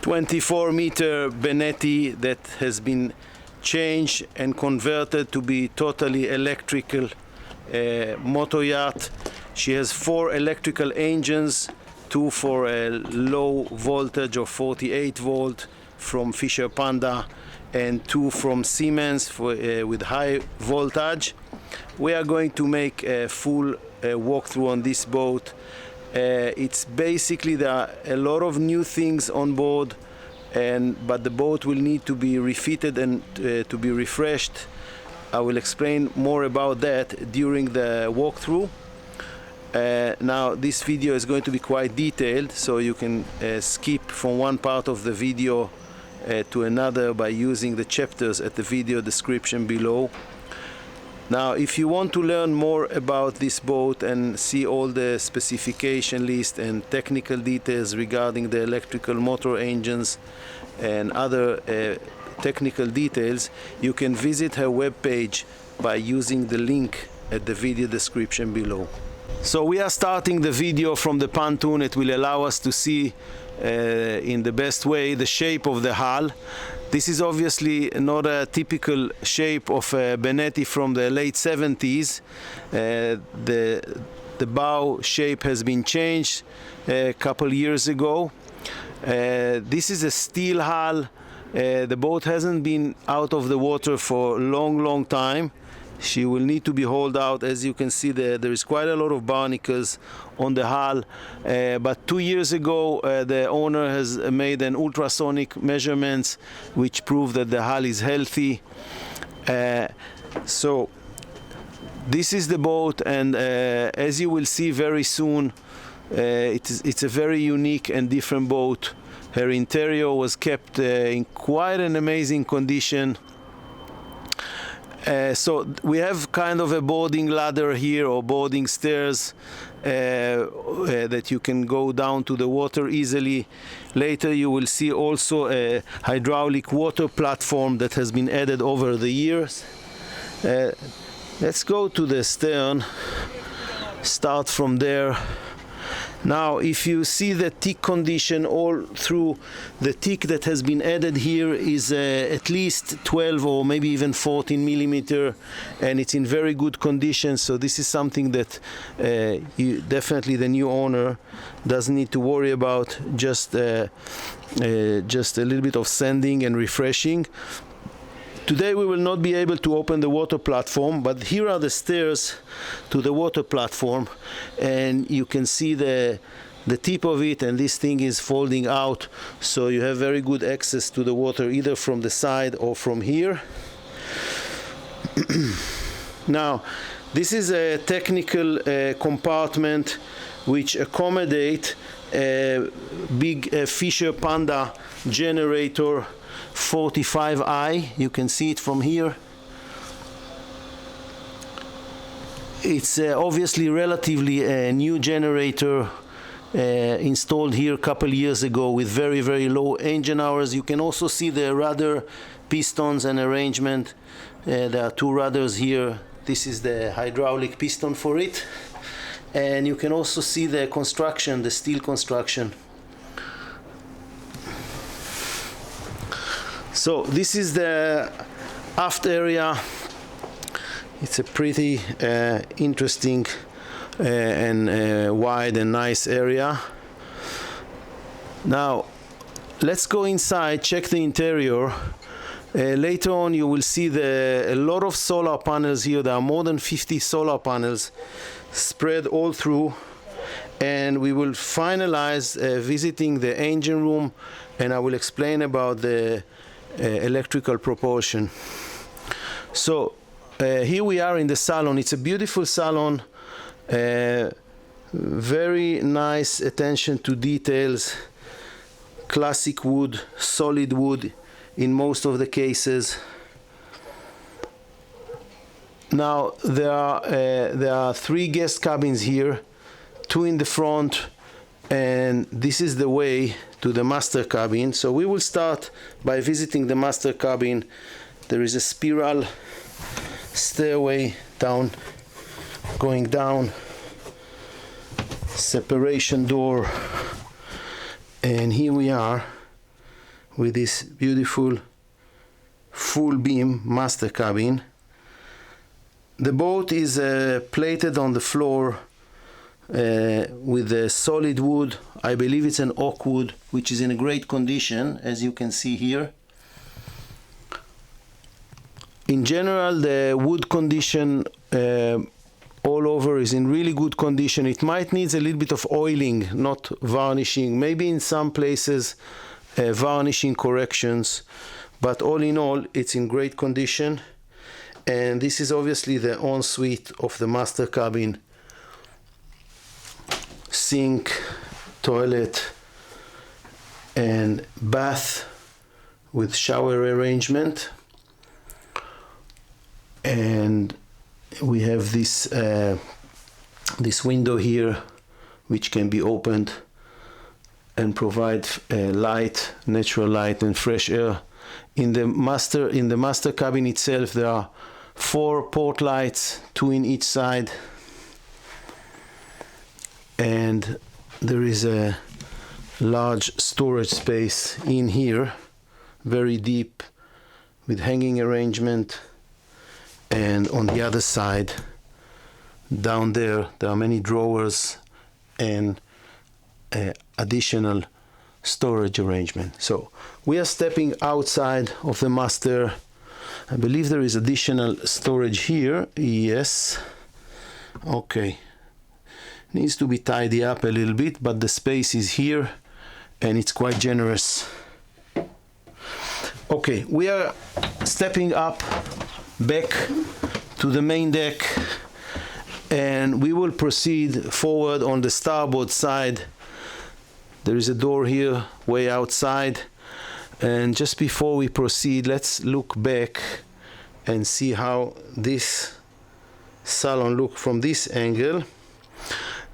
24-meter Benetti that has been changed and converted to be totally electrical motor yacht. She has 4 electrical engines, 2 for a low voltage of 48 volt from Fischer Panda and 2 from Siemens for, with high voltage. We are going to make a full walkthrough on this boat. It's basically there are a lot of new things on board, but the boat will need to be refitted and to be refreshed. I will explain more about that during the walkthrough. Now this video is going to be quite detailed, so you can skip from one part of the video to another by using the chapters at the video description below. Now if you want to learn more about this boat and see all the specification list and technical details regarding the electrical motor engines and other technical details, you can visit her webpage by using the link at the video description below. So we are starting the video from the pontoon. It will allow us to see in the best way the shape of the hull. This is obviously not a typical shape of a Benetti from the late 70s. The bow shape has been changed a couple years ago. This is a steel hull. The boat hasn't been out of the water for a long time. She will need to be hauled out. As you can see there is quite a lot of barnacles on the hull, but 2 years ago the owner has made an ultrasonic measurements which prove that the hull is healthy. So this is the boat, and as you will see very soon, it's a very unique and different boat. Her interior was kept in quite an amazing condition. So we have kind of a boarding ladder here, or boarding stairs, that you can go down to the water easily. Later you will see also a hydraulic water platform that has been added over the years. Let's go to the stern, start from there. Now if you see the teak condition all through, the teak that has been added here is at least 12 or maybe even 14 millimeter, and it's in very good condition. So this is something that definitely the new owner doesn't need to worry about. Just a little bit of sanding and refreshing. Today we will not be able to open the water platform, but here are the stairs to the water platform, and you can see the tip of it, and this thing is folding out, so you have very good access to the water either from the side or from here. Now this is a technical compartment which accommodate a big Fischer Panda generator 45i. You can see it from here. It's obviously relatively a new generator installed here a couple years ago with very low engine hours. You can also see the rudder pistons and arrangement. There are 2 rudders here. This is the hydraulic piston for it, and you can also see the construction, the steel construction. So this is the aft area. It's a pretty interesting and wide and nice area. Now let's go inside, check the interior. Later on you will see a lot of solar panels here. There are more than 50 solar panels spread all through, and we will finalize visiting the engine room, and I will explain about the electrical propulsion. So here we are in the salon. It's a beautiful salon, very nice attention to details, classic wood, solid wood in most of the cases. Now there are 3 guest cabins here, 2 in the front, and this is the way to the master cabin. So we will start by visiting the master cabin. There is a spiral stairway down, going down, separation door, and here we are. with this beautiful full beam master cabin. The boat is plated on the floor with a solid wood. I believe it's an oak wood, which is in a great condition, as you can see here. In general, the wood condition all over is in really good condition. It might need a little bit of oiling, not varnishing. Maybe in some places varnishing corrections, but all in all, it's in great condition. And this is obviously the ensuite of the master cabin. Sink, toilet, and bath with shower arrangement. And we have this this window here, which can be opened and provide light, natural light and fresh air. In the master cabin itself, there are 4 port lights, 2 in each side, and there is a large storage space in here, very deep, with hanging arrangement. And on the other side, down there are many drawers and additional storage arrangement. So we are stepping outside of the master. I believe there is additional storage here. Yes. Okay. Needs to be tidy up a little bit, but the space is here and it's quite generous. Okay, we are stepping up back to the main deck, and we will proceed forward on the starboard side. There is a door here way outside, and just before we proceed, let's look back and see how this salon looks from this angle.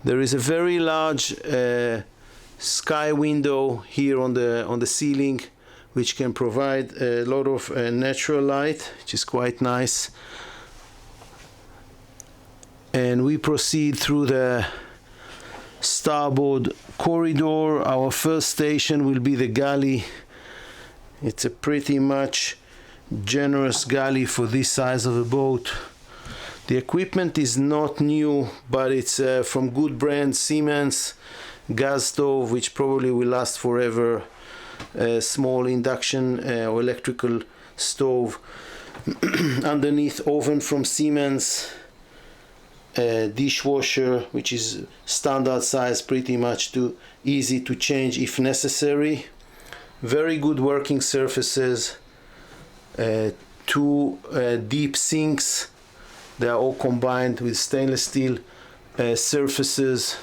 There is a very large sky window here on the ceiling, which can provide a lot of natural light, which is quite nice. And we proceed through the starboard corridor. Our first station will be the galley. It's a pretty much generous galley for this size of a boat. The equipment is not new, but it's from good brand, Siemens gas stove, which probably will last forever. A small induction or electrical stove. Underneath, oven from Siemens. Dishwasher, which is standard size, pretty much too easy to change if necessary. Very good working surfaces. 2 deep sinks. They are all combined with stainless steel surfaces.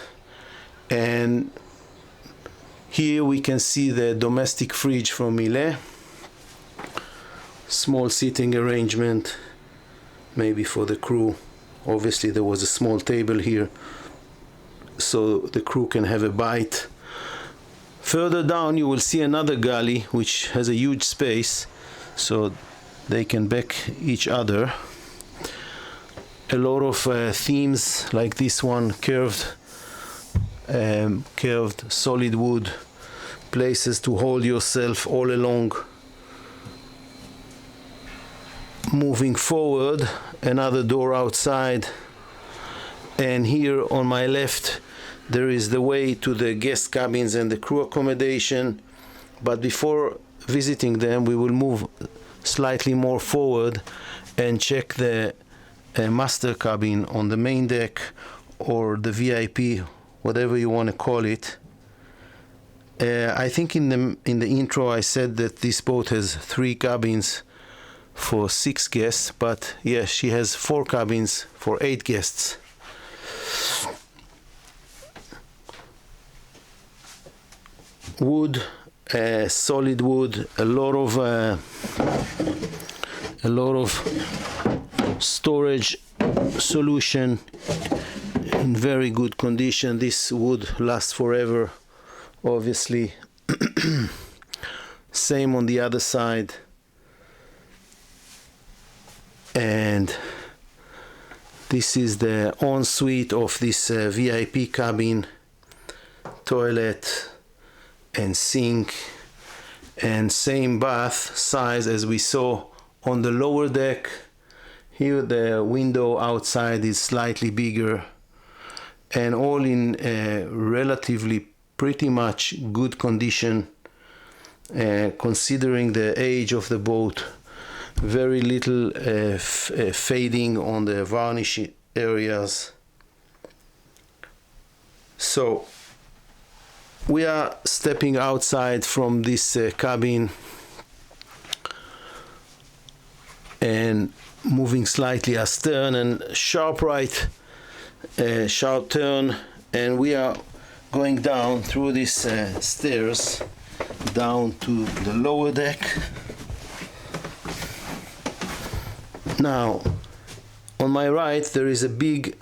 And here we can see the domestic fridge from Miele. Small seating arrangement, maybe for the crew. Obviously there was a small table here, so the crew can have a bite. Further down you will see another galley, which has a huge space, so they can back each other. A lot of themes like this one, curved solid wood, places to hold yourself all along. Moving forward, another door outside, and here on my left there is the way to the guest cabins and the crew accommodation. But before visiting them, we will move slightly more forward and check the master cabin on the main deck, or the VIP, whatever you want to call it. I think in the intro I said that this boat has 3 cabins for 6 guests, but yes, she has 4 cabins for 8 guests. Wood, solid wood, a lot of storage solution in very good condition. This wood lasts forever, obviously. Same on the other side. And this is the ensuite of this VIP cabin. Toilet and sink and same bath size as we saw on the lower deck. Here the window outside is slightly bigger, and all in relatively pretty much good condition, considering the age of the boat. Very little fading on the varnish areas. So we are stepping outside from this cabin and moving slightly astern and sharp right, sharp turn, and we are going down through these stairs down to the lower deck. Now on my right there is a big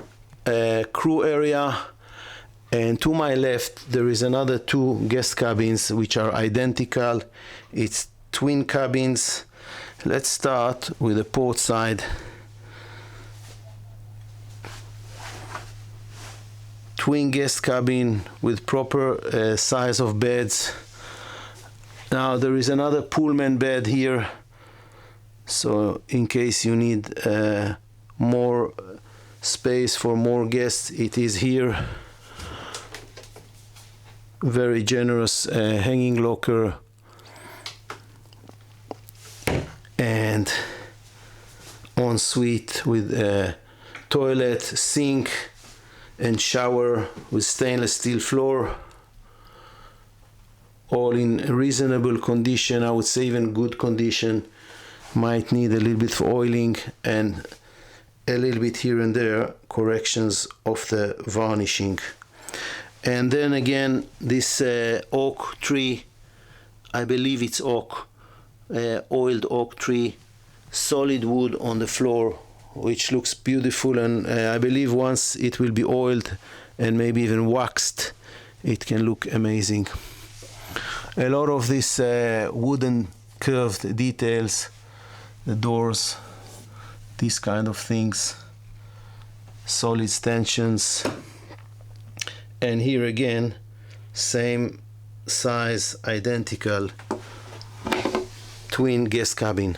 crew area, and to my left there is another two guest cabins which are identical. It's twin cabins. Let's start with the port side. Twin guest cabin with proper size of beds. Now there is another Pullman bed here, so in case you need more space for more guests, it is here. Very generous hanging locker and ensuite with a toilet, sink and shower with stainless steel floor, all in reasonable condition. I would say even good condition. Might need a little bit of oiling and a little bit here and there corrections of the varnishing. And then again this oak tree, I believe it's oak, oiled oak tree, solid wood on the floor, which looks beautiful, and I believe once it will be oiled and maybe even waxed, it can look amazing. A lot of these wooden curved details, the doors, these kind of things, solid stanchions, and here again same size, identical twin guest cabin.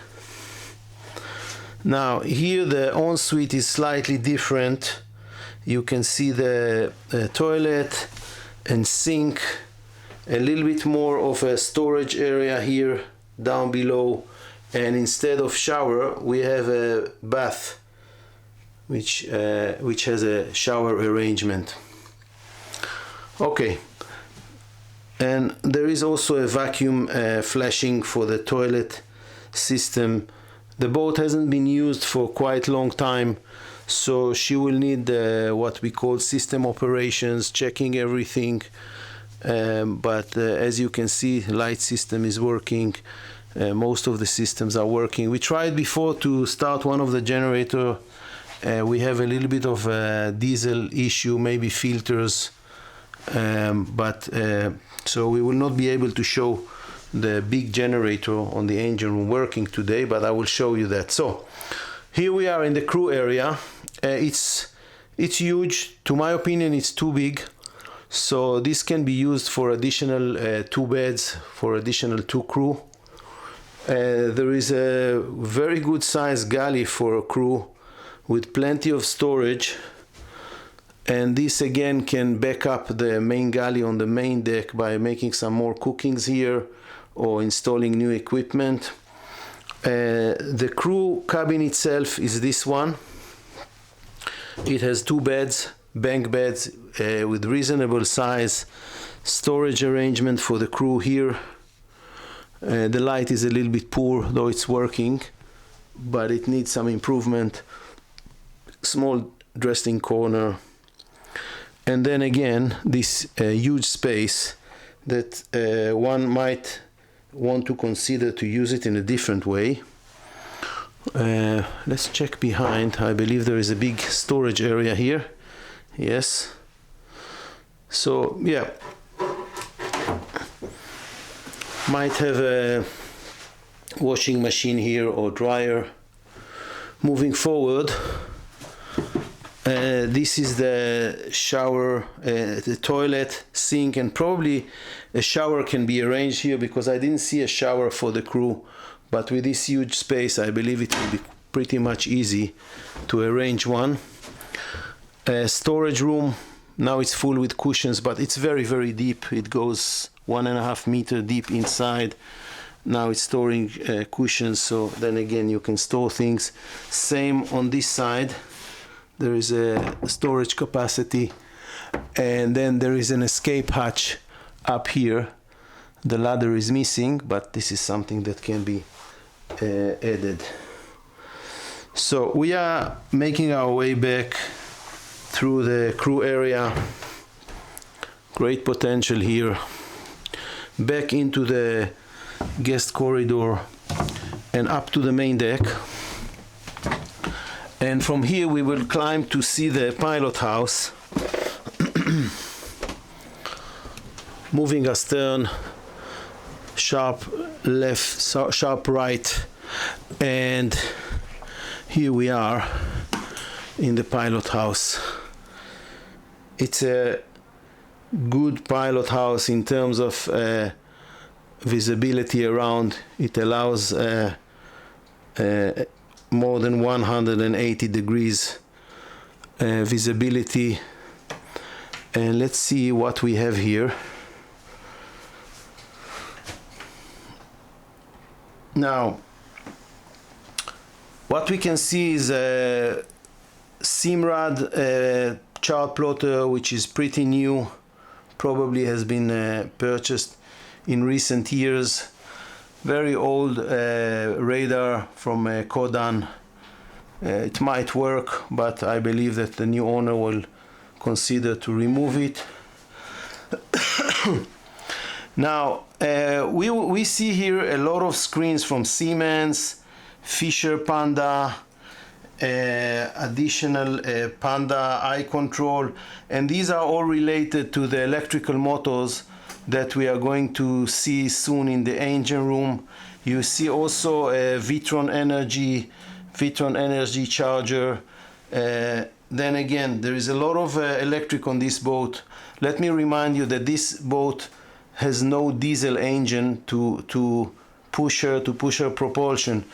Now here the ensuite is slightly different. You can see the toilet and sink, a little bit more of a storage area here down below, and instead of shower we have a bath which has a shower arrangement. Okay, and there is also a vacuum flashing for the toilet system. The boat hasn't been used for quite a long time, so she will need what we call system operations, checking everything, but as you can see, light system is working. Most of the systems are working. We tried before to start one of the generator. We have a little bit of a diesel issue, maybe filters, so we will not be able to show the big generator on the engine room working today, but I will show you that. So here we are in the crew area. It's huge. To my opinion, it's too big, so this can be used for additional 2 beds for additional 2 crew. There is a very good size galley for a crew with plenty of storage, and this again can back up the main galley on the main deck by making some more cookings here or installing new equipment. The crew cabin itself is this one. It has 2 beds, bunk beds with reasonable size, storage arrangement for the crew here. The light is a little bit poor, though it's working, but it needs some improvement. Small dressing corner, and then again this huge space that one might want to consider to use it in a different way. Let's check behind. I believe there is a big storage area here. Yes, so yeah, might have a washing machine here or dryer. Moving forward, This is the shower, the toilet, sink, and probably a shower can be arranged here because I didn't see a shower for the crew. But with this huge space, I believe it will be pretty much easy to arrange one. Storage room, now it's full with cushions, but it's very, very deep. It goes 1.5 meters deep inside. Now it's storing cushions, so then again you can store things. Same on this side. There is a storage capacity, and then there is an escape hatch up here. The ladder is missing, but this is something that can be added. So we are making our way back through the crew area. Great potential here. Back into the guest corridor and up to the main deck. And from here we will climb to see the pilot house. Moving astern, sharp left, sharp right, and here we are in the pilot house. It's a good pilot house in terms of visibility around. It allows more than 180 degrees visibility. And let's see what we have here. Now, what we can see is a Simrad chart plotter, which is pretty new, probably has been purchased in recent years. Very old radar from Kodan. It might work, but I believe that the new owner will consider to remove it. Now, we see here a lot of screens from Siemens, Fischer Panda, additional Panda eye control, and these are all related to the electrical motors that we are going to see soon in the engine room. You see also a Vitron Energy charger. Then again, there is a lot of electric on this boat. Let me remind you that this boat has no diesel engine to push her propulsion.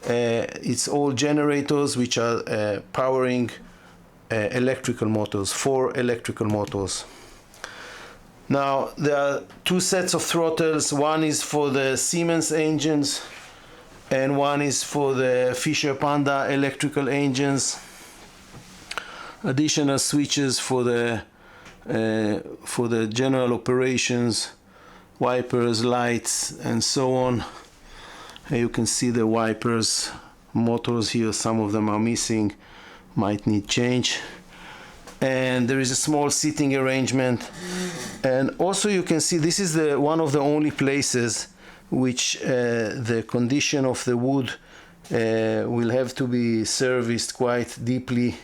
It's all generators which are powering electrical motors, 4 electrical motors. Now there are 2 sets of throttles. One is for the Siemens engines and one is for the Fischer Panda electrical engines. Additional switches for the general operations, wipers, lights, and so on. You can see the wipers, motors here, some of them are missing, might need change. And there is a small seating arrangement. And also you can see this is one of the only places which the condition of the wood will have to be serviced quite deeply.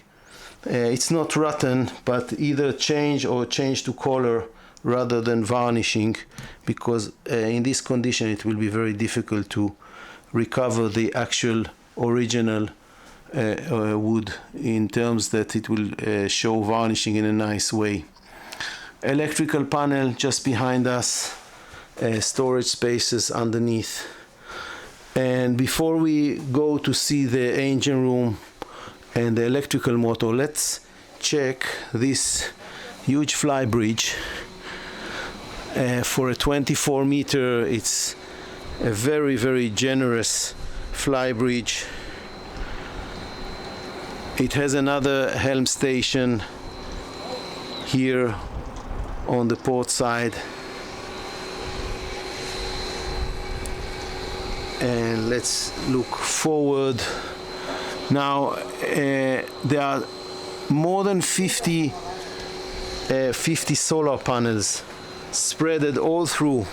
It's not rotten, but either change to color rather than varnishing, because in this condition it will be very difficult to recover the actual original wood in terms that it will show varnishing in a nice way. Electrical panel just behind us, storage spaces underneath. And before we go to see the engine room and the electrical motor, let's check this huge Flybridge. For a 24 meter, it's a very, very generous Flybridge. It has another helm station here on the port side. And let's look forward. Now there are more than 50 solar panels spread all through.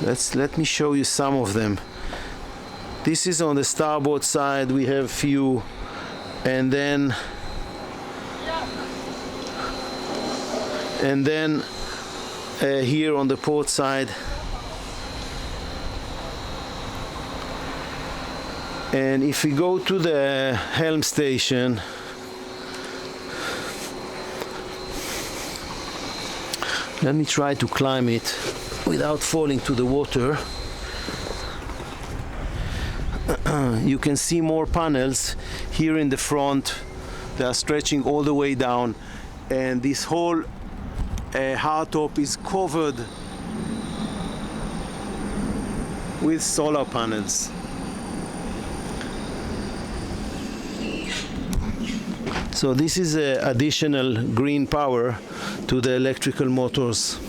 Let me show you some of them. This is on the starboard side. We have few, and then here on the port side. And if we go to the helm station, Let me try to climb it without falling to the water. You can see more panels here in the front. They are stretching all the way down, and this whole hardtop is covered with solar panels. So this is additional green power to the electrical motors.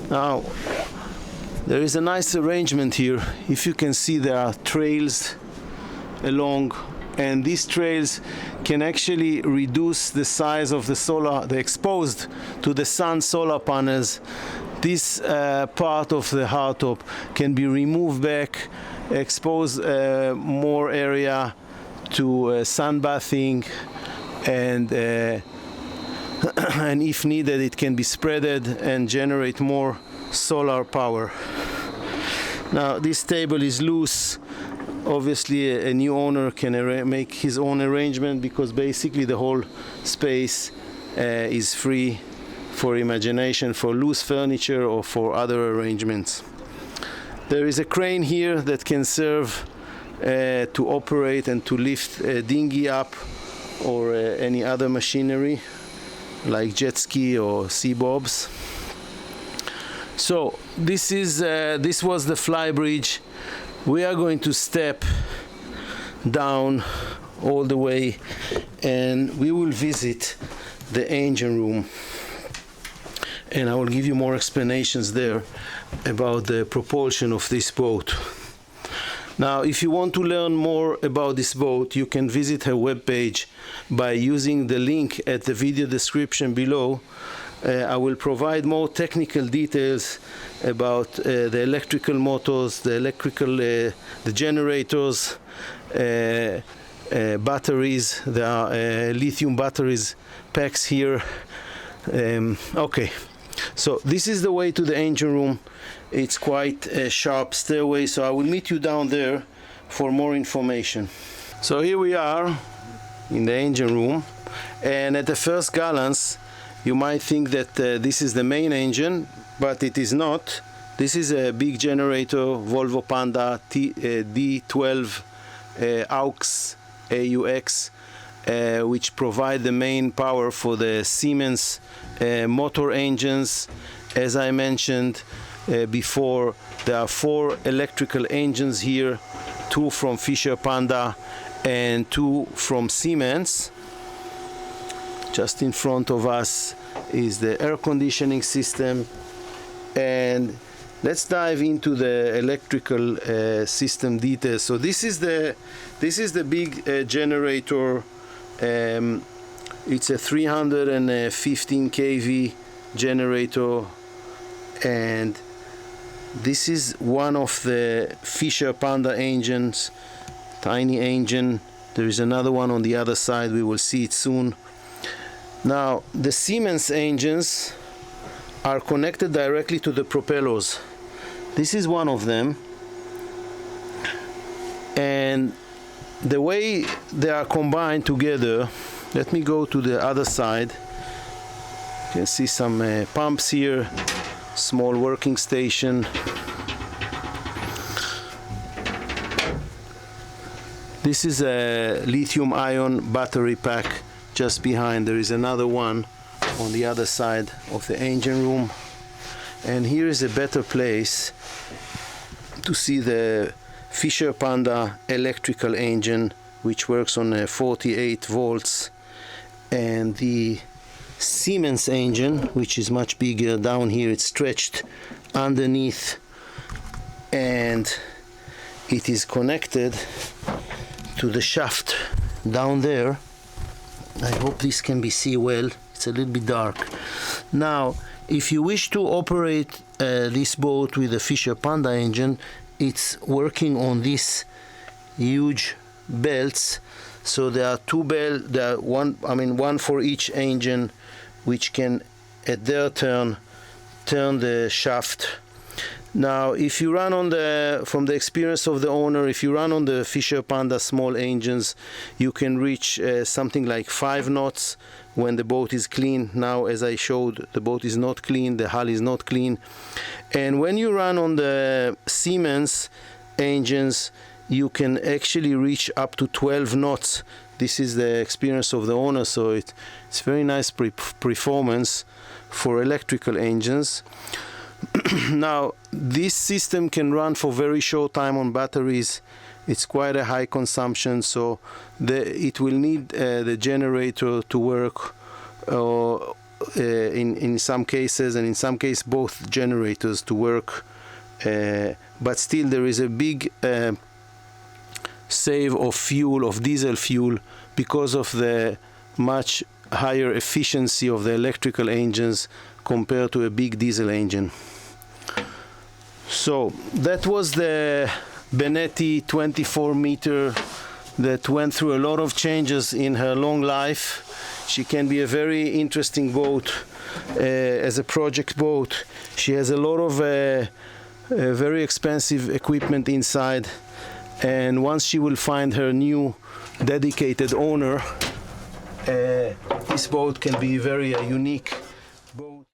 Now, there is a nice arrangement here. If you can see, there are trails along, and these trails can actually reduce the size of the solar, the exposed to the sun solar panels. This part of the hardtop can be removed back, expose more area to sunbathing, and and if needed, it can be spreaded and generate more solar power. Now, this table is loose. Obviously, a new owner can make his own arrangement, because basically the whole space is free for imagination, for loose furniture or for other arrangements. There is a crane here that can serve to operate and to lift a dinghy up, or any other machinery like jet ski or sea bobs. So this was the Flybridge. We are going to step down all the way, and we will visit the engine room, and I will give you more explanations there about the propulsion of this boat. Now, if you want to learn more about this boat, you can visit her webpage by using the link at the video description below. I will provide more technical details about the electrical motors, the generators, batteries. There are lithium batteries packs here. Okay, so this is the way to the engine room. It's quite a sharp stairway, so I will meet you down there for more information. So here we are in the engine room, and at the first glance you might think that this is the main engine, but it is not. This is a big generator, Volvo Panda D12 AUX, which provide the main power for the Siemens motor engines. As I mentioned before, there are 4 electrical engines here, 2 from Fischer Panda and 2 from Siemens. Just in front of us is the air conditioning system, and let's dive into the electrical system details. So this is the big generator. It's a 315 kV generator, and this is one of the Fischer Panda engines, tiny engine. There is another one on the other side, we will see it soon. Now, the Siemens engines are connected directly to the propellers. This is one of them, and the way they are combined together, let me go to the other side. You can see some pumps here, small working station. This is a lithium-ion battery pack. Just behind there is another one on the other side of the engine room, and here is a better place to see the Fischer Panda electrical engine, which works on 48 volts, and the Siemens engine, which is much bigger. Down here it's stretched underneath, and it is connected to the shaft down there. I hope this can be seen well. It's a little bit dark. Now, if you wish to operate this boat with the Fischer Panda engine, it's working on these huge belts. So there are 2 belts. There are one for each engine, which can, at their turn the shaft. Now, if you run on from the experience of the owner, if you run on the Fischer Panda small engines, you can reach something like 5 knots when the boat is clean. Now, as I showed, the boat is not clean, the hull is not clean. And when you run on the Siemens engines, you can actually reach up to 12 knots. This is the experience of the owner, so it's very nice performance for electrical engines. Now, this system can run for very short time on batteries. It's quite a high consumption, so it will need the generator to work in some cases, and in some cases both generators to work. But still there is a big save of fuel, of diesel fuel, because of the much higher efficiency of the electrical engines compared to a big diesel engine. So that was the Benetti 24 meter that went through a lot of changes in her long life. She can be a very interesting boat as a project boat. She has a lot of very expensive equipment inside, and once she will find her new dedicated owner, this boat can be very unique